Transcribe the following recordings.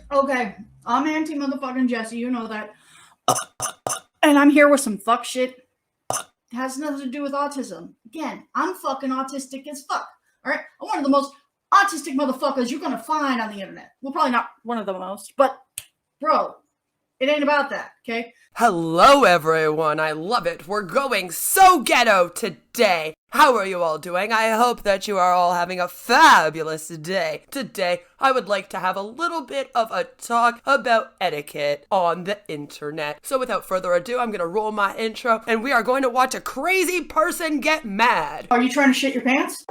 Okay, I'm Auntie motherfucking Jessie, you know that. And I'm here with some fuck shit. It has nothing to do with autism. Again, I'm fucking autistic as fuck. Alright? I'm one of the most autistic motherfuckers you're gonna find on the internet. Well, probably not one of the most, but bro, it ain't about that, okay? Hello everyone, I love it. We're going so ghetto today. How are you all doing? I hope that you are all having a fabulous day. Today, I would like to have a little bit of a talk about etiquette on the internet. So without further ado, I'm gonna roll my intro and we are going to watch a crazy person get mad. Are you trying to shit your pants?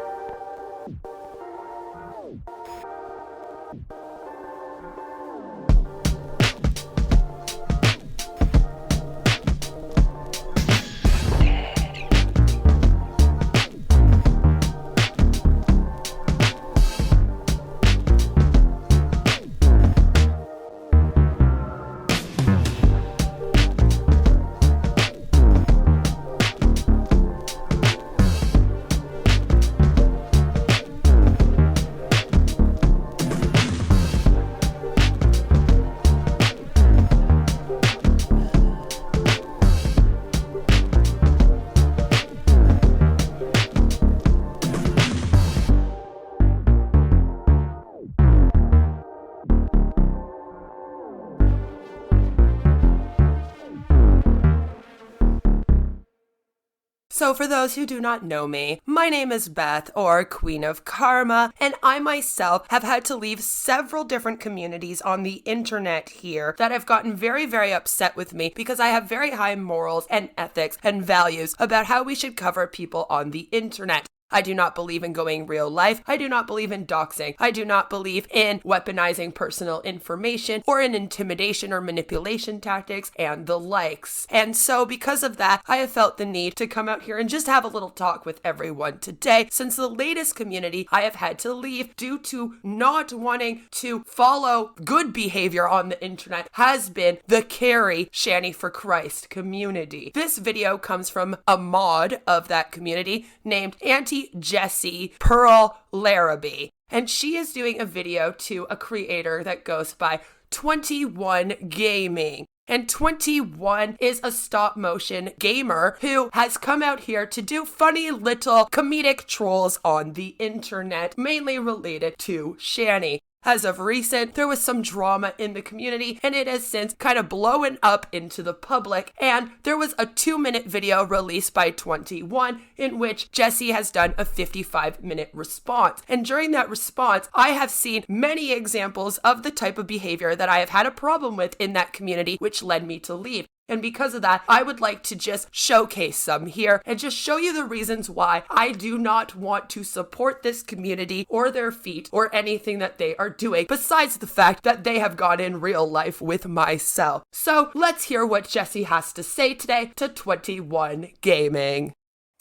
So for those who do not know me, my name is Beth, or Queen of Karma, and I myself have had to leave several different communities on the internet here that have gotten very, very upset with me because I have very high morals and ethics and values about how we should cover people on the internet. I do not believe in going real life. I do not believe in doxing. I do not believe in weaponizing personal information or in intimidation or manipulation tactics and the likes. And so because of that, I have felt the need to come out here and just have a little talk with everyone today, since the latest community I have had to leave due to not wanting to follow good behavior on the internet has been the Carrie Shanny for Christ community. This video comes from a mod of that community named Auntie Jessie Pearl Larabie, and she is doing a video to a creator that goes by 21 Gaming. And 21 is a stop motion gamer who has come out here to do funny little comedic trolls on the internet, mainly related to Shanny. As of recent, there was some drama in the community and it has since kind of blown up into the public, and there was a 2-minute video released by 21 in which Jessie has done a 55-minute response. And during that response, I have seen many examples of the type of behavior that I have had a problem with in that community, which led me to leave. And because of that, I would like to just showcase some here and just show you the reasons why I do not want to support this community or their feet or anything that they are doing, besides the fact that they have gone in real life with myself. So let's hear what Jessie has to say today to 21 Gaming.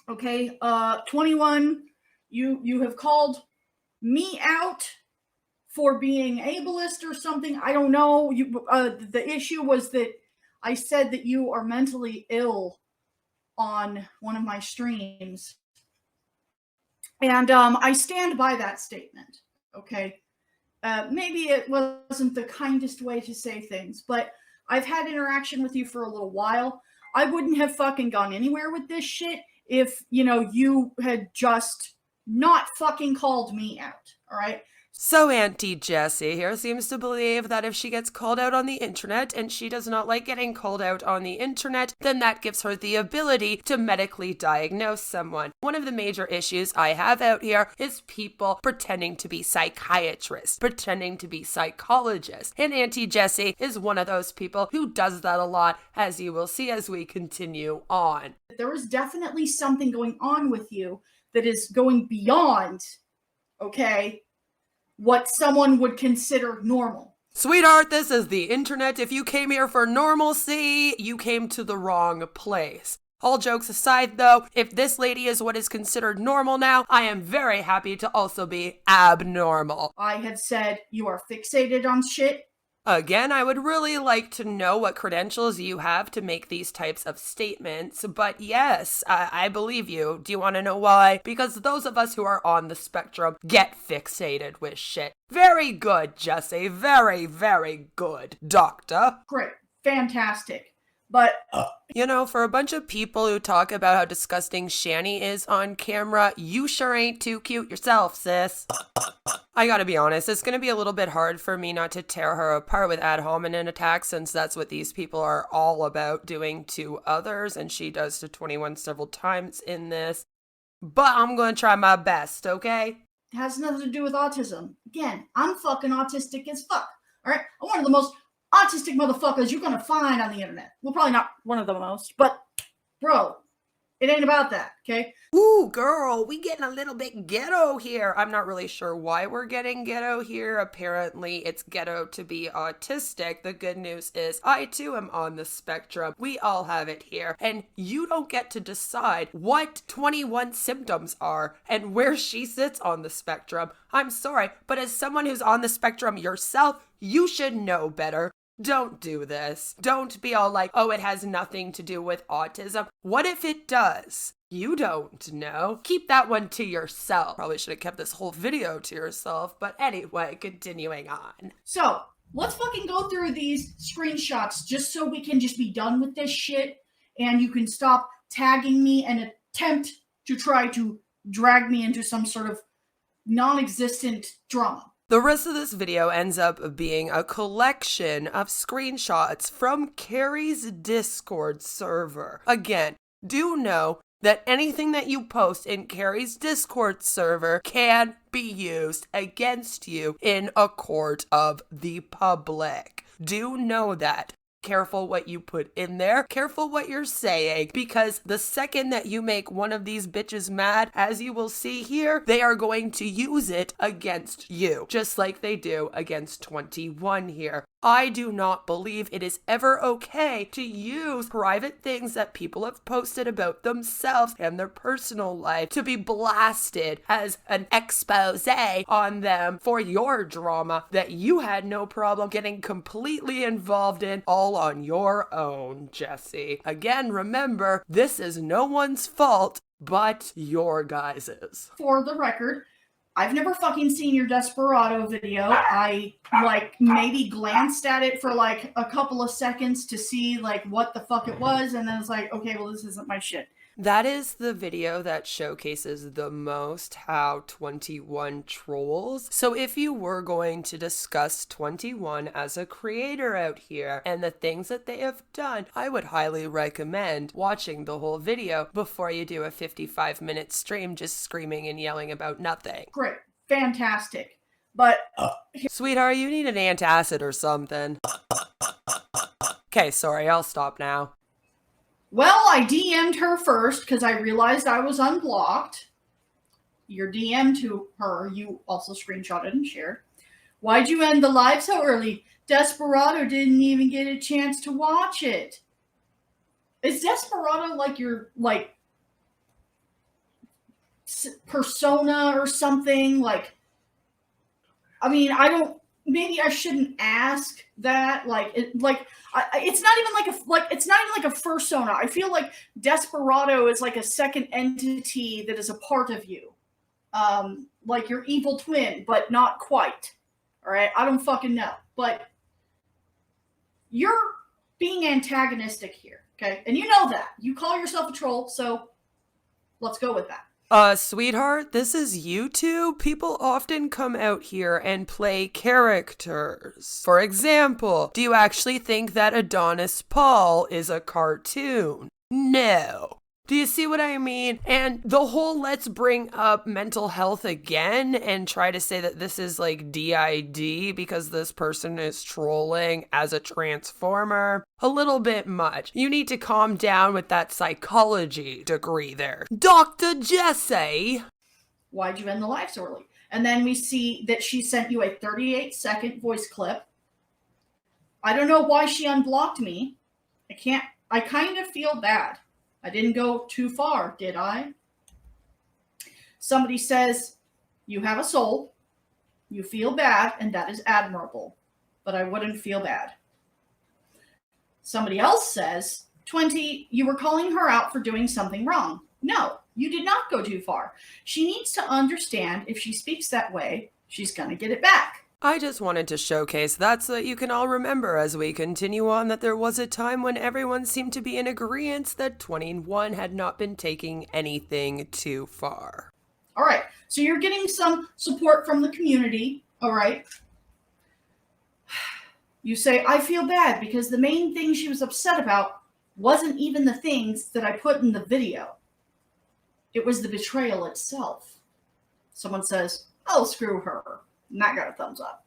Okay, 21, you have called me out for being ableist or something. I don't know. The issue was that I said that you are mentally ill on one of my streams. And I stand by that statement, okay? Maybe it wasn't the kindest way to say things, but I've had interaction with you for a little while. I wouldn't have fucking gone anywhere with this shit if, you had just not fucking called me out, all right? So Auntie Jessie here seems to believe that if she gets called out on the internet and she does not like getting called out on the internet, then that gives her the ability to medically diagnose someone. One of the major issues I have out here is people pretending to be psychiatrists, pretending to be psychologists. And Auntie Jessie is one of those people who does that a lot, as you will see as we continue on. There is definitely something going on with you that is going beyond, okay, what someone would consider normal. Sweetheart, this is the internet. If you came here for normalcy, you came to the wrong place. All jokes aside though, if this lady is what is considered normal now, I am very happy to also be abnormal. I had said you are fixated on shit. Again, I would really like to know what credentials you have to make these types of statements, but yes, I believe you. Do you want to know why? Because those of us who are on the spectrum get fixated with shit. Very good, Jessie. Very, very good, doctor. Great. Fantastic. But you know, for a bunch of people who talk about how disgusting Shanny is on camera, you sure ain't too cute yourself, sis. I gotta be honest, it's gonna be a little bit hard for me not to tear her apart with ad hominem attacks, since that's what these people are all about, doing to others, and she does to 21 several times in this. But I'm gonna try my best, okay? it has nothing to do with autism. Again, I'm fucking autistic as fuck. All right? I'm one of the most autistic motherfuckers you're gonna find on the internet. Well, probably not one of the most, but bro, it ain't about that, okay? Ooh, girl, we getting a little bit ghetto here. I'm not really sure why we're getting ghetto here. Apparently, it's ghetto to be autistic. The good news is I too am on the spectrum. We all have it here. And you don't get to decide what 21 symptoms are and where she sits on the spectrum. I'm sorry, but as someone who's on the spectrum yourself, you should know better. Don't do this. Don't be all like, oh, it has nothing to do with autism. What if it does? You don't know. Keep that one to yourself. Probably should have kept this whole video to yourself. But anyway, continuing on. So, let's fucking go through these screenshots just so we can just be done with this shit and you can stop tagging me and attempt to try to drag me into some sort of non-existent drama. The rest of this video ends up being a collection of screenshots from Carrie's Discord server. Again, do know that anything that you post in Carrie's Discord server can be used against you in a court of the public. Do know that. Careful what you put in there. Careful what you're saying, because the second that you make one of these bitches mad, as you will see here, they are going to use it against you, just like they do against 21 here. I do not believe it is ever okay to use private things that people have posted about themselves and their personal life to be blasted as an expose on them for your drama that you had no problem getting completely involved in all on your own, Jessie. Again, remember, this is no one's fault but your guys's. For the record, I've never fucking seen your Desperado video. I, maybe glanced at it for, a couple of seconds to see, what the fuck it was, and then it's like, okay, well, this isn't my shit. That is the video that showcases the most how 21 trolls. So if you were going to discuss 21 as a creator out here and the things that they have done, I would highly recommend watching the whole video before you do a 55-minute stream just screaming and yelling about nothing. Great. Fantastic. But sweetheart, you need an antacid or something. Okay, sorry, I'll stop now. Well, I DM'd her first because I realized I was unblocked. Your DM to her, you also screenshotted and shared. Why'd you end the live so early? Desperado didn't even get a chance to watch it. Is Desperado your, persona or something? Maybe I shouldn't ask that. It's not even like a fursona. I feel like Desperado is like a second entity that is a part of you, like your evil twin, but not quite. All right, I don't fucking know, but you're being antagonistic here, okay? And you know that. You call yourself a troll, so let's go with that. Sweetheart, this is YouTube. People often come out here and play characters. For example, do you actually think that Adonis Paul is a cartoon? No. Do you see what I mean? And the whole let's bring up mental health again and try to say that this is DID because this person is trolling as a transformer. A little bit much. You need to calm down with that psychology degree there. Dr. Jessie! Why'd you end the live so early? And then we see that she sent you a 38-second voice clip. I don't know why she unblocked me. I kind of feel bad. I didn't go too far, did I? Somebody says, you have a soul, you feel bad, and that is admirable. but I wouldn't feel bad. Somebody else says, 20, you were calling her out for doing something wrong. No, you did not go too far. She needs to understand if she speaks that way, she's going to get it back. I just wanted to showcase that so that you can all remember as we continue on that there was a time when everyone seemed to be in agreement that 21 had not been taking anything too far. All right, so you're getting some support from the community, all right? You say, I feel bad because the main thing she was upset about wasn't even the things that I put in the video. It was the betrayal itself. Someone says, oh, screw her. And that got a thumbs up.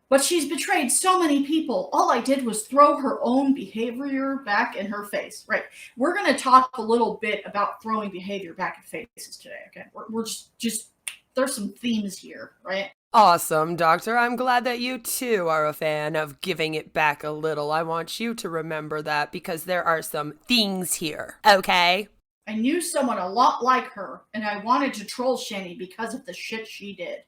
But she's betrayed so many people. All I did was throw her own behavior back in her face. Right. We're going to talk a little bit about throwing behavior back in faces today. Okay. We're just there's some themes here, right? Awesome, Doctor. I'm glad that you too are a fan of giving it back a little. I want you to remember that because there are some things here. Okay? I knew someone a lot like her, and I wanted to troll Shanny because of the shit she did.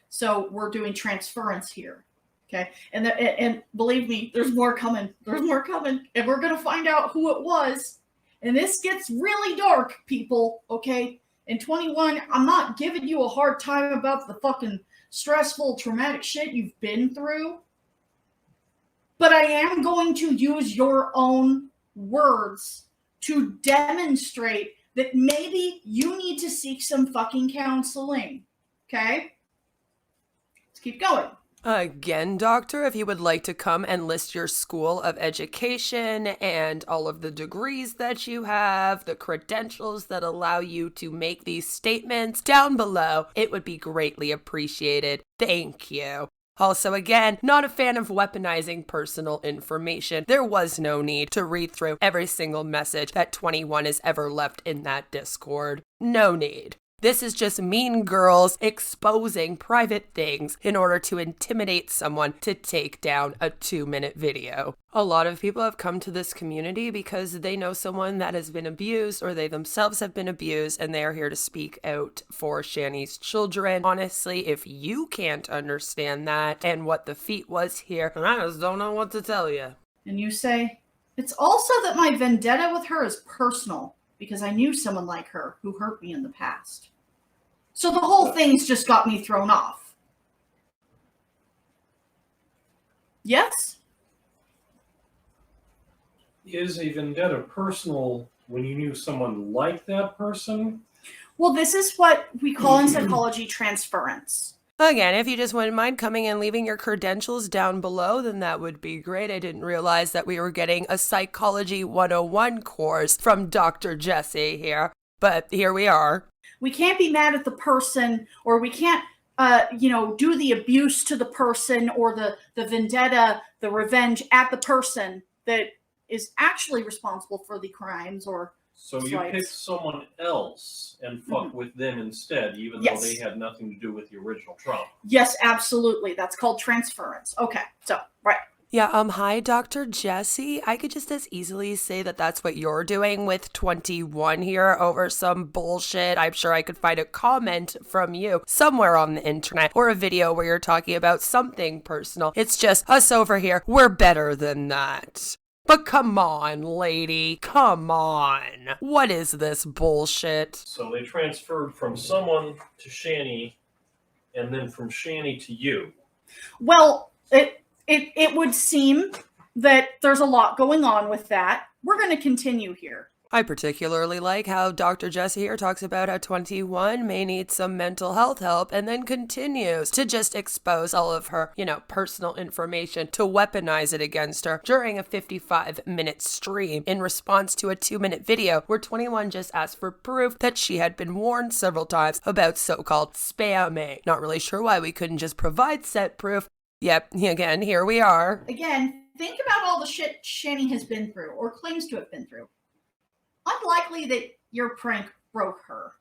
So we're doing transference here, okay? And believe me, there's more coming. There's more coming, and we're gonna find out who it was. And this gets really dark, people. Okay? In 21, I'm not giving you a hard time about the fucking stressful, traumatic shit you've been through, but I am going to use your own words to demonstrate that maybe you need to seek some fucking counseling. Okay? Let's keep going. Again, Doctor, if you would like to come and list your school of education and all of the degrees that you have, the credentials that allow you to make these statements down below, it would be greatly appreciated. Thank you. Also, again, not a fan of weaponizing personal information. There was no need to read through every single message that 21 has ever left in that Discord. No need. This is just mean girls exposing private things in order to intimidate someone to take down a 2-minute video. A lot of people have come to this community because they know someone that has been abused or they themselves have been abused and they are here to speak out for Shanny's children. Honestly, if you can't understand that and what the feat was here, I just don't know what to tell you. And you say, it's also that my vendetta with her is personal because I knew someone like her who hurt me in the past. So the whole thing's just got me thrown off. Yes? Is a vendetta personal when you knew someone like that person? Well, this is what we call in psychology transference. Again, if you just wouldn't mind coming and leaving your credentials down below, then that would be great. I didn't realize that we were getting a Psychology 101 course from Dr. Jessie here, but here we are. We can't be mad at the person, or we can't, do the abuse to the person or the vendetta, the revenge at the person that is actually responsible for the crimes or So you slights. picked someone else and fuck with them instead, even Yes. though they had nothing to do with the original trauma. Yes, absolutely. That's called transference. Okay, so, right. Yeah, hi, Dr. Jessie. I could just as easily say that that's what you're doing with 21 here over some bullshit. I'm sure I could find a comment from you somewhere on the internet or a video where you're talking about something personal. It's just us over here. We're better than that. But come on, lady. Come on. What is this bullshit? So they transferred from someone to Shanny, and then from Shanny to you. Well, it would seem that there's a lot going on with that. We're going to continue here. I particularly like how Dr. Jessie here talks about how 21 may need some mental health help and then continues to just expose all of her, personal information to weaponize it against her during a 55-minute stream in response to a 2-minute video where 21 just asked for proof that she had been warned several times about so-called spamming. Not really sure why we couldn't just provide said proof. Yep, again, here we are. Again, think about all the shit Shanny has been through or claims to have been through. Unlikely that your prank broke her.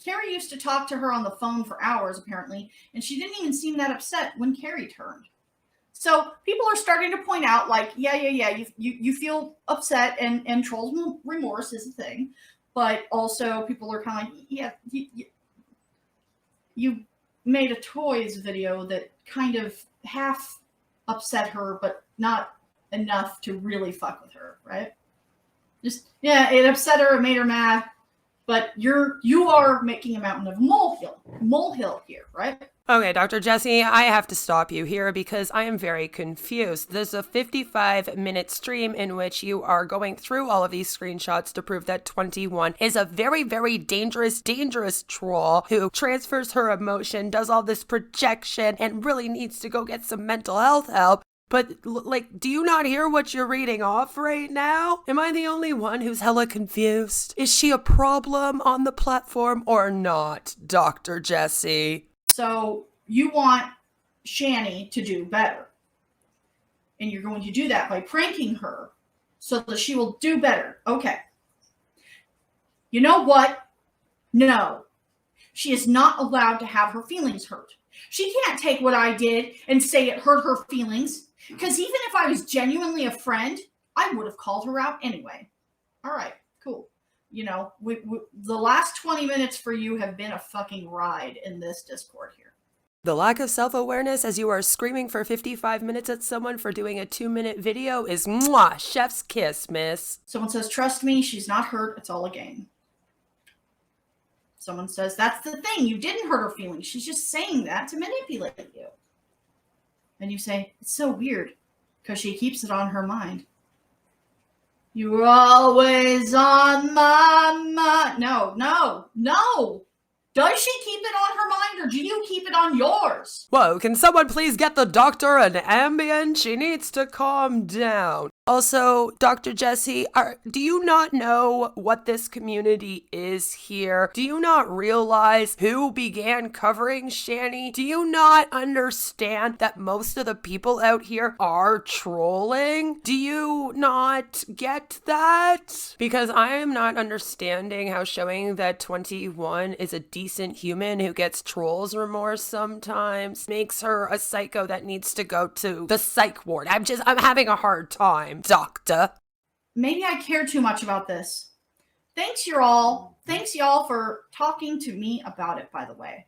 Carrie used to talk to her on the phone for hours, apparently, and she didn't even seem that upset when Carrie turned. So people are starting to point out, like, you feel upset, and trolls remorse is a thing, but also people are kind of like, made a toys video that kind of half upset her, but not enough to really fuck with her, right? Just, yeah, it upset her, it made her mad, but you are making a mountain of molehill here, right? Okay, Dr. Jessie, I have to stop you here because I am very confused. There's a 55-minute stream in which you are going through all of these screenshots to prove that 21 is a very, very dangerous troll who transfers her emotion, does all this projection, and really needs to go get some mental health help. But, like, do you not hear what you're reading off right now? Am I the only one who's hella confused? Is she a problem on the platform or not, Dr. Jessie? So you want Shanny to do better. And you're going to do that by pranking her so that she will do better. Okay. You know what? No. She is not allowed to have her feelings hurt. She can't take what I did and say it hurt her feelings. Because even if I was genuinely a friend, I would have called her out anyway. All right, cool. You know, the last 20 minutes for you have been a fucking ride in this Discord here. The lack of self-awareness as you are screaming for 55 minutes at someone for doing a 2-minute video is mwah, chef's kiss, miss. Someone says, trust me, she's not hurt. It's all a game. Someone says, that's the thing. You didn't hurt her feelings. She's just saying that to manipulate you. And you say, it's so weird because she keeps it on her mind. You're always on my mind. No. Does she keep it on her mind or do you keep it on yours? Whoa, can someone please get the doctor an Ambien? She needs to calm down. Also, Dr. Jessie, do you not know what this community is here? Do you not realize who began covering Shanny? Do you not understand that most of the people out here are trolling? Do you not get that? Because I am not understanding how showing that 21 is a decent human who gets trolls remorse sometimes makes her a psycho that needs to go to the psych ward. I'm having a hard time. Doctor. Maybe I care too much about this. Thanks y'all for talking to me about it, by the way.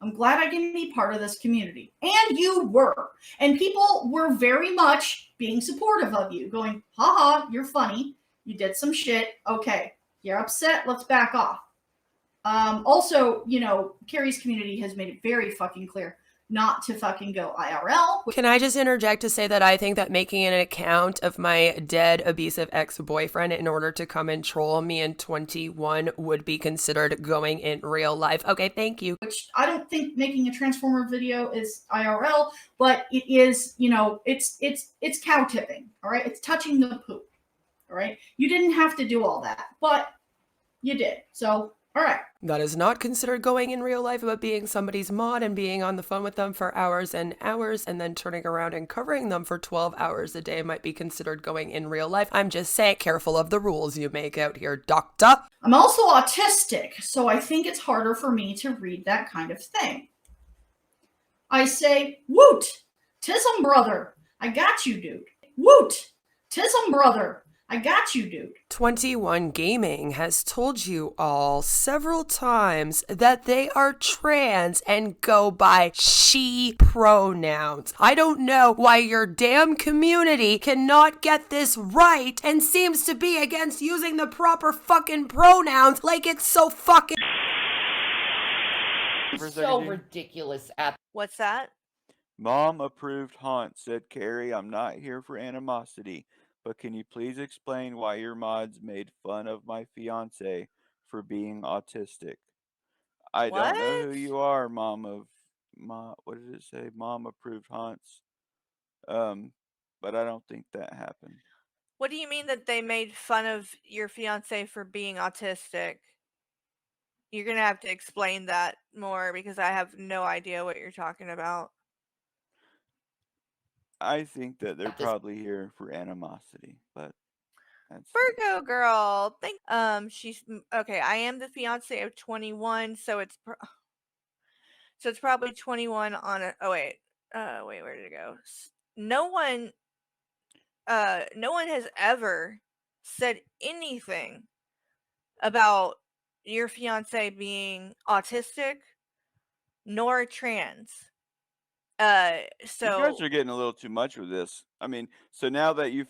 I'm glad I can be part of this community. And you were. And people were very much being supportive of you, going, haha, you're funny. You did some shit. Okay, you're upset. Let's back off. Also, you know, Carrie's community has made it very fucking clear not to fucking go IRL. Can I just interject to say that I think that making an account of my dead abusive ex-boyfriend in order to come and troll me in 21 would be considered going in real life. Okay, thank you. Which I don't think making a Transformer video is IRL, but it is, you know, it's cow tipping, all right? It's touching the poop, all right? You didn't have to do all that, but you did. So, all right. That is not considered going in real life, but being somebody's mod and being on the phone with them for hours and hours and then turning around and covering them for 12 hours a day might be considered going in real life. I'm just saying, careful of the rules you make out here, doctor. I'm also autistic, so I think it's harder for me to read that kind of thing. I say, woot, tism brother, I got you, dude. Woot, tism brother, I got you, dude. 21 Gaming has told you all several times that they are trans and go by she pronouns. I don't know why your damn community cannot get this right and seems to be against using the proper fucking pronouns like it's so fucking... So ridiculous. What's that? Mom approved haunt, said Carrie. I'm not here for animosity. But can you please explain why your mods made fun of my fiance for being autistic? I don't know who you are, what did it say? Mom approved haunts. But I don't think that happened. What do you mean that they made fun of your fiance for being autistic? You're going to have to explain that more because I have no idea what you're talking about. I think that they're probably here for animosity, but that's Virgo girl. She's okay. I am the fiance of 21, so it's probably 21 on a. Oh wait, where did it go? No one has ever said anything about your fiance being autistic, nor trans. You guys So are getting a little too much with this. I mean, so now that you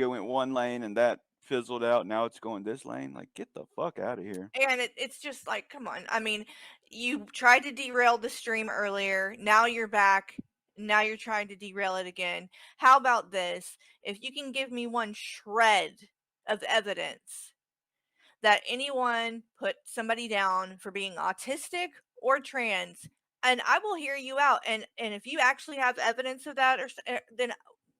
went one lane and that fizzled out, now it's going this lane. Like, get the fuck out of here. and it's just like, come on. I mean, you tried to derail the stream earlier. Now you're back. Now you're trying to derail it again. How about this? If you can give me one shred of evidence that anyone put somebody down for being autistic or trans, and I will hear you out. And if you actually have evidence of that,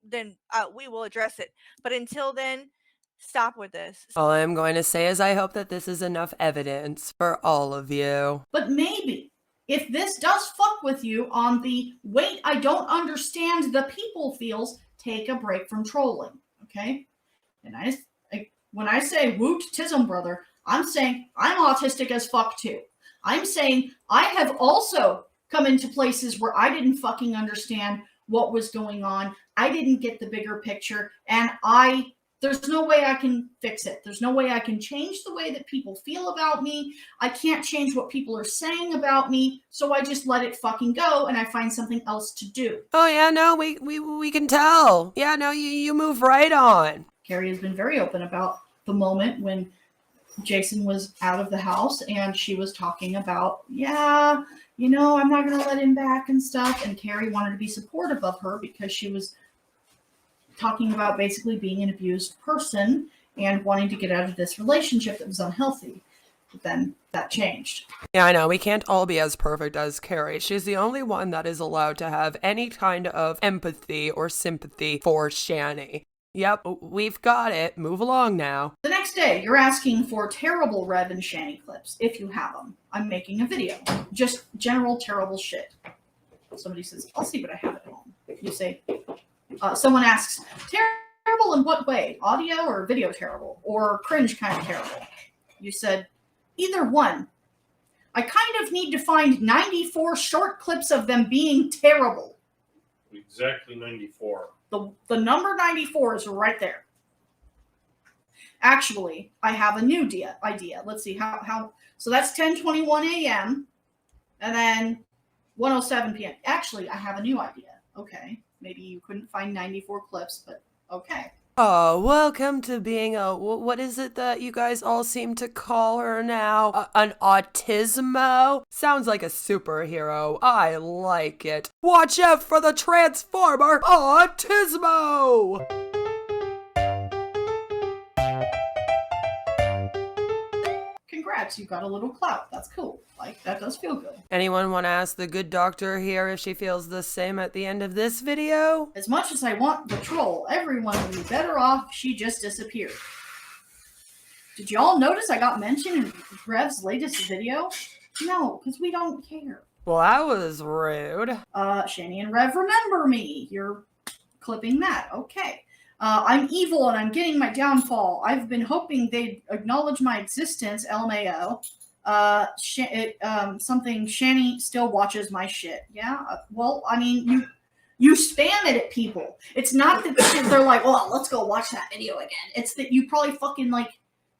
then we will address it. But until then, stop with this. All I'm going to say is I hope that this is enough evidence for all of you. But maybe if this does fuck with you on the wait, I don't understand the people feels, take a break from trolling. Okay? And when I say woot tism, brother, I'm saying I'm autistic as fuck too. I'm saying I have also come into places where I didn't fucking understand what was going on. I didn't get the bigger picture, and there's no way I can fix it. There's no way I can change the way that people feel about me. I can't change what people are saying about me, so I just let it fucking go and I find something else to do. Oh yeah, no, we can tell. Yeah, no, you move right on. Carrie has been very open about the moment when Jason was out of the house and she was talking about, yeah, I'm not going to let him back and stuff. And Carrie wanted to be supportive of her because she was talking about basically being an abused person and wanting to get out of this relationship that was unhealthy. But then that changed. Yeah, I know. We can't all be as perfect as Carrie. She's the only one that is allowed to have any kind of empathy or sympathy for Shanny. Yep, we've got it. Move along now. The next day, you're asking for terrible Rev and Shanny clips, if you have them. I'm making a video. Just general terrible shit. Somebody says, I'll see what I have at home. You say, someone asks, terrible in what way? Audio or video terrible? Or cringe kind of terrible? You said, either one. I kind of need to find 94 short clips of them being terrible. Exactly 94. The number 94 is right there. Actually, I have a new idea. Let's see how. So that's 10:21 a.m. and then 1:07 p.m. Actually, I have a new idea. Okay, maybe you couldn't find 94 clips, but okay. Oh, welcome to being what is it that you guys all seem to call her now? An autismo? Sounds like a superhero. I like it. Watch out for the Transformer Autismo! Congrats, you got a little clout. That's cool. Like, that does feel good. Anyone want to ask the good doctor here if she feels the same at the end of this video? As much as I want the troll, everyone would be better off if she just disappeared. Did y'all notice I got mentioned in Rev's latest video? No, because we don't care. Well, that was rude. Shanny and Rev remember me. You're clipping that. Okay. I'm evil and I'm getting my downfall. I've been hoping they'd acknowledge my existence, LMAO. Something Shanny still watches my shit. Yeah? Well, I mean, you spam it at people. It's not that they're like, well, let's go watch that video again. It's that you probably fucking,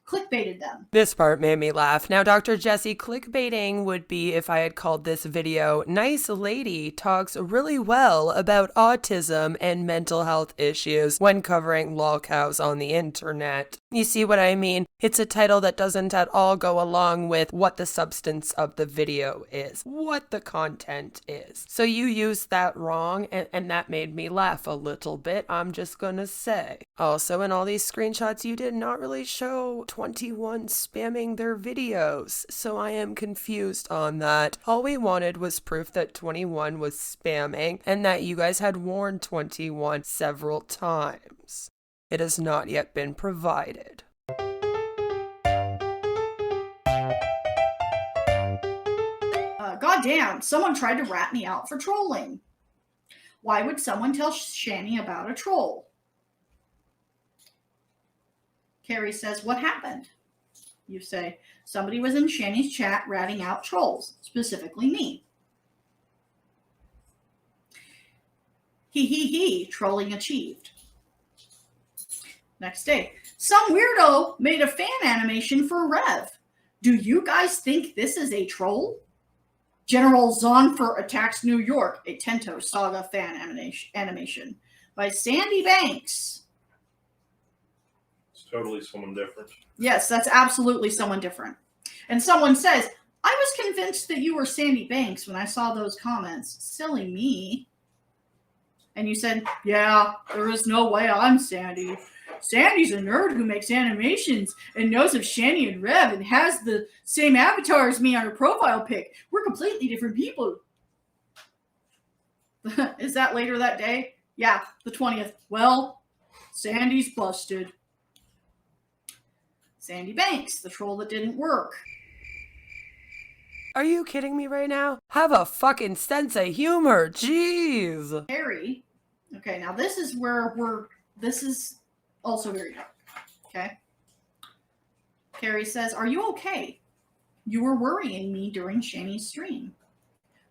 clickbaited them. This part made me laugh. Now, Dr. Jessie, clickbaiting would be if I had called this video, Nice Lady Talks Really Well About Autism and Mental Health Issues when covering lolcows on the internet. You see what I mean? It's a title that doesn't at all go along with what the substance of the video is, what the content is. So you used that wrong, and that made me laugh a little bit, I'm just gonna say. Also, in all these screenshots, you did not really show 21 spamming their videos, so I am confused on that. All we wanted was proof that 21 was spamming, and that you guys had warned 21 several times. It has not yet been provided. Goddamn, someone tried to rat me out for trolling. Why would someone tell Shanny about a troll? Carrie says, what happened? You say, somebody was in Shanny's chat ratting out trolls, specifically me. He, trolling achieved. Next day, some weirdo made a fan animation for Rev. Do you guys think this is a troll? General Zonfer Attacks New York, a Tento Saga fan animation by Sandy Banks. It's totally someone different. Yes, that's absolutely someone different. And someone says, I was convinced that you were Sandy Banks when I saw those comments. Silly me. And you said, yeah, there is no way I'm Sandy. Sandy's a nerd who makes animations and knows of Shanny and Rev and has the same avatar as me on her profile pic. We're completely different people. Is that later that day? Yeah, the 20th. Well, Sandy's busted. Sandy Banks, the troll that didn't work. Are you kidding me right now? Have a fucking sense of humor. Jeez. Carrie. Okay, now this is where this is also very dark. Okay. Carrie says, are you okay? You were worrying me during Shanny's stream.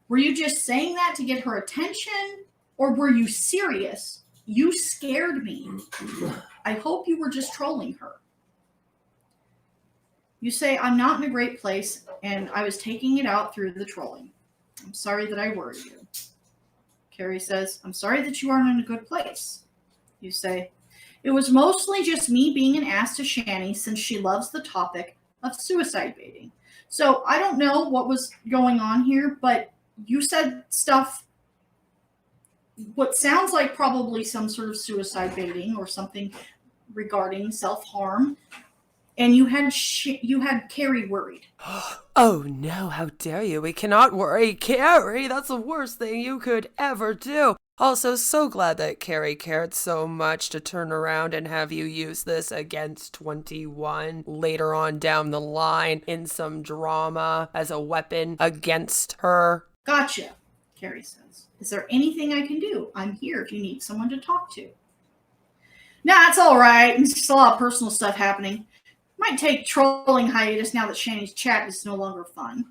Were you just saying that to get her attention? Or were you serious? You scared me. I hope you were just trolling her. You say, I'm not in a great place, and I was taking it out through the trolling. I'm sorry that I worried you. Carrie says, I'm sorry that you aren't in a good place. You say, it was mostly just me being an ass to Shanny since she loves the topic of suicide baiting. So I don't know what was going on here, but you said stuff, what sounds like probably some sort of suicide baiting or something regarding self-harm. And you had Carrie worried. Oh no, how dare you? We cannot worry Carrie. That's the worst thing you could ever do. Also, so glad that Carrie cared so much to turn around and have you use this against 21 later on down the line in some drama as a weapon against her. Gotcha, Carrie says. Is there anything I can do? I'm here if you need someone to talk to. Nah, it's all right. There's just a lot of personal stuff happening. Might take trolling hiatus now that Shanny's chat is no longer fun.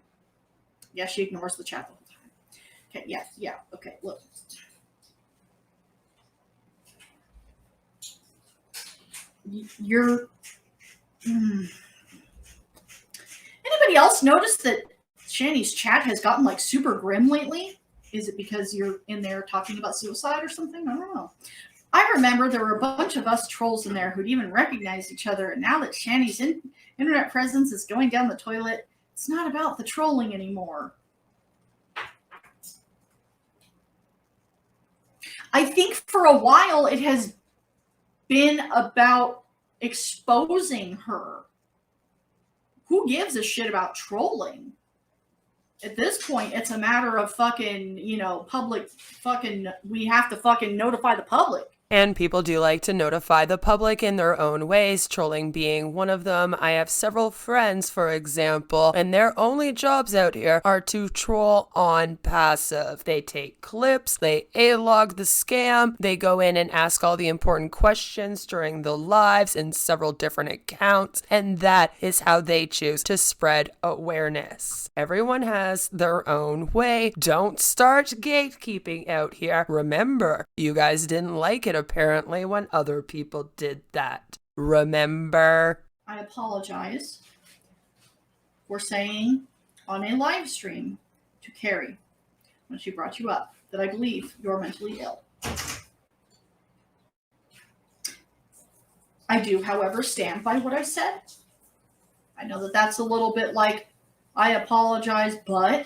Yeah, she ignores the chat the whole time. Okay, yeah, okay, look. You're... Anybody else notice that Shanny's chat has gotten like super grim lately? Is it because you're in there talking about suicide or something? I don't know. I remember there were a bunch of us trolls in there who'd even recognized each other, and now that Shanny's internet presence is going down the toilet, it's not about the trolling anymore. I think for a while it has been about exposing her. Who gives a shit about trolling? At this point, it's a matter of fucking, public fucking, we have to fucking notify the public. And people do like to notify the public in their own ways, trolling being one of them. I have several friends, for example, and their only jobs out here are to troll on passive. They take clips, they A-log the scam, they go in and ask all the important questions during the lives in several different accounts, and that is how they choose to spread awareness. Everyone has their own way. Don't start gatekeeping out here. Remember, you guys didn't like it apparently when other people did that. Remember? I apologize for saying on a live stream to Carrie when she brought you up that I believe you're mentally ill. I do, however, stand by what I said. I know that that's a little bit like, I apologize, but,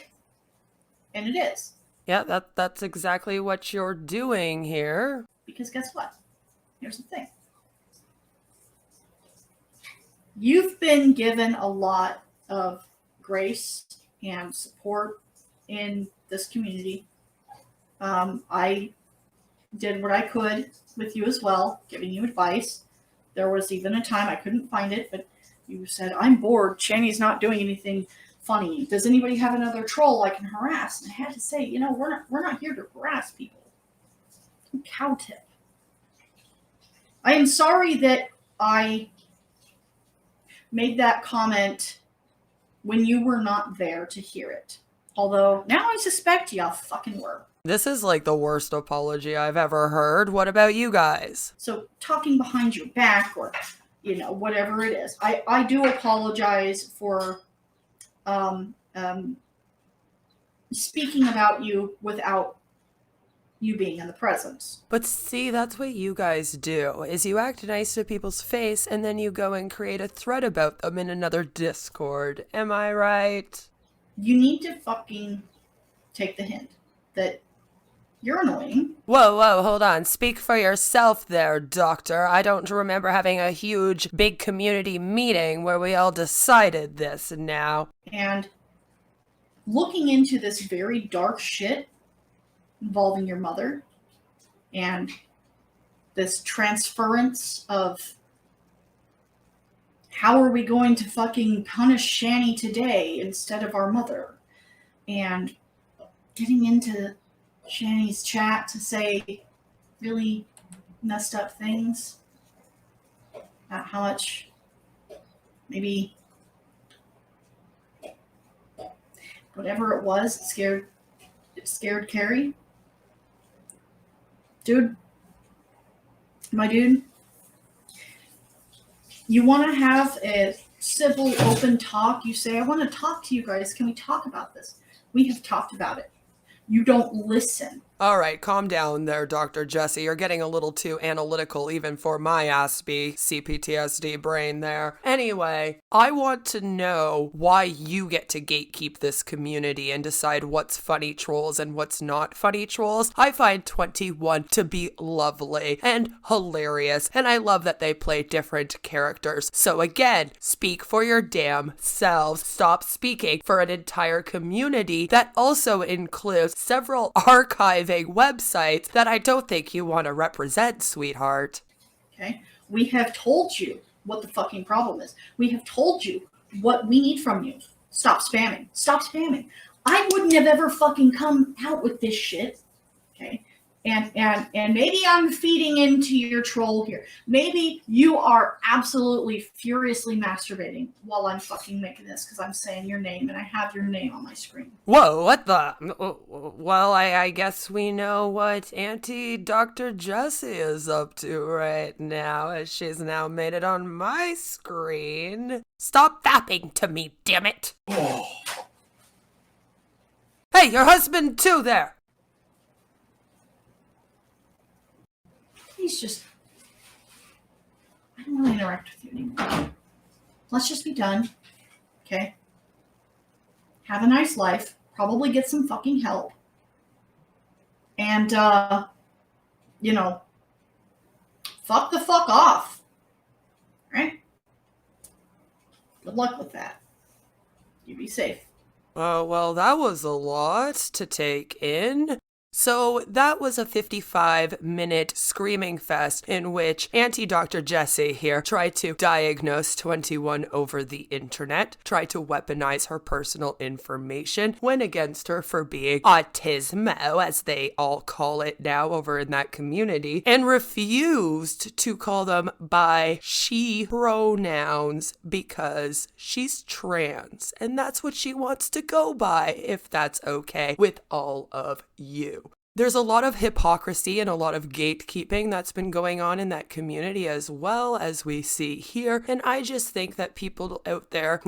and it is. Yeah, that's exactly what you're doing here. Because guess what? Here's the thing. You've been given a lot of grace and support in this community. I did what I could with you as well, giving you advice. There was even a time I couldn't find it, but you said, I'm bored. Shanny's not doing anything funny. Does anybody have another troll I can harass? And I had to say, we're not here to harass people. Cow tip. I am sorry that I made that comment when you were not there to hear it. Although now I suspect y'all fucking were. This is like the worst apology I've ever heard. What about you guys? So talking behind your back or, whatever it is. I do apologize for speaking about you without you being in the presence. But see, that's what you guys do, is you act nice to people's face and then you go and create a thread about them in another Discord. Am I right? You need to fucking take the hint that you're annoying. Whoa, hold on. Speak for yourself there, Doctor. I don't remember having a huge, big community meeting where we all decided this now. And looking into this very dark shit involving your mother and this transference of how are we going to fucking punish Shanny today instead of our mother, and getting into Shanny's chat to say really messed up things about how much maybe whatever it was it scared Carrie. Dude, my dude, you want to have a civil, open talk. You say, I want to talk to you guys. Can we talk about this? We have talked about it. You don't listen. All right, calm down there, Dr. Jessie. You're getting a little too analytical even for my Aspie CPTSD brain there. Anyway, I want to know why you get to gatekeep this community and decide what's funny trolls and what's not funny trolls. I find 21 to be lovely and hilarious, and I love that they play different characters. So again, speak for your damn selves. Stop speaking for an entire community that also includes several archiving websites that I don't think you want to represent, sweetheart. Okay? We have told you what the fucking problem is. We have told you what we need from you. Stop spamming. Stop spamming. I wouldn't have ever fucking come out with this shit. Okay? And maybe I'm feeding into your troll here. Maybe you are absolutely furiously masturbating while I'm fucking making this because I'm saying your name and I have your name on my screen. Whoa, what the? Well, I guess we know what Auntie Dr. Jessie is up to right now, as she's now made it on my screen. Stop fapping to me, damn it! Hey, your husband too there! He's just, I don't want to interact with you anymore. Let's just be done. Okay? Have a nice life. Probably get some fucking help. And, fuck the fuck off. Right? Good luck with that. You be safe. Well, that was a lot to take in. So that was a 55-minute screaming fest in which Auntie Dr. Jessie here tried to diagnose 21 over the internet, tried to weaponize her personal information, went against her for being autismo, as they all call it now over in that community, and refused to call them by she pronouns because she's trans, and that's what she wants to go by, if that's okay with all of you. There's a lot of hypocrisy and a lot of gatekeeping that's been going on in that community as well, as we see here. And I just think that people out there,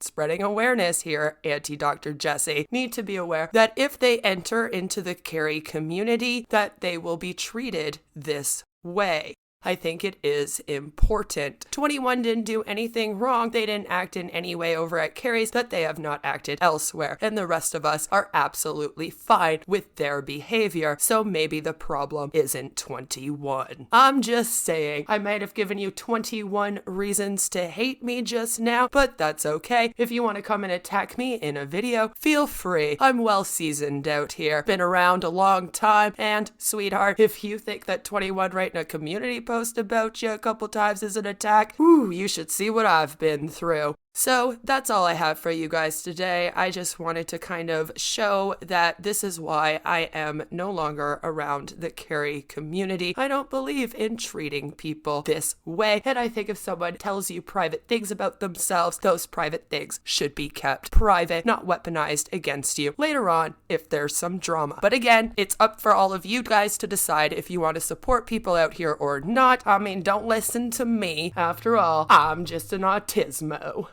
spreading awareness here, Auntie Dr. Jessie, need to be aware that if they enter into the Carrie community, that they will be treated this way. I think it is important. 21 didn't do anything wrong. They didn't act in any way over at Carrie's that they have not acted elsewhere. And the rest of us are absolutely fine with their behavior. So maybe the problem isn't 21. I'm just saying, I might have given you 21 reasons to hate me just now, but that's okay. If you want to come and attack me in a video, feel free. I'm well seasoned out here. Been around a long time. And sweetheart, if you think that 21 writing a community post about you a couple times is an attack, you should see what I've been through. So that's all I have for you guys today. I just wanted to kind of show that this is why I am no longer around the Carrie community. I don't believe in treating people this way, and I think if someone tells you private things about themselves, those private things should be kept private, not weaponized against you later on if there's some drama. But again, it's up for all of you guys to decide if you want to support people out here or not. I mean, don't listen to me. After all, I'm just an autismo.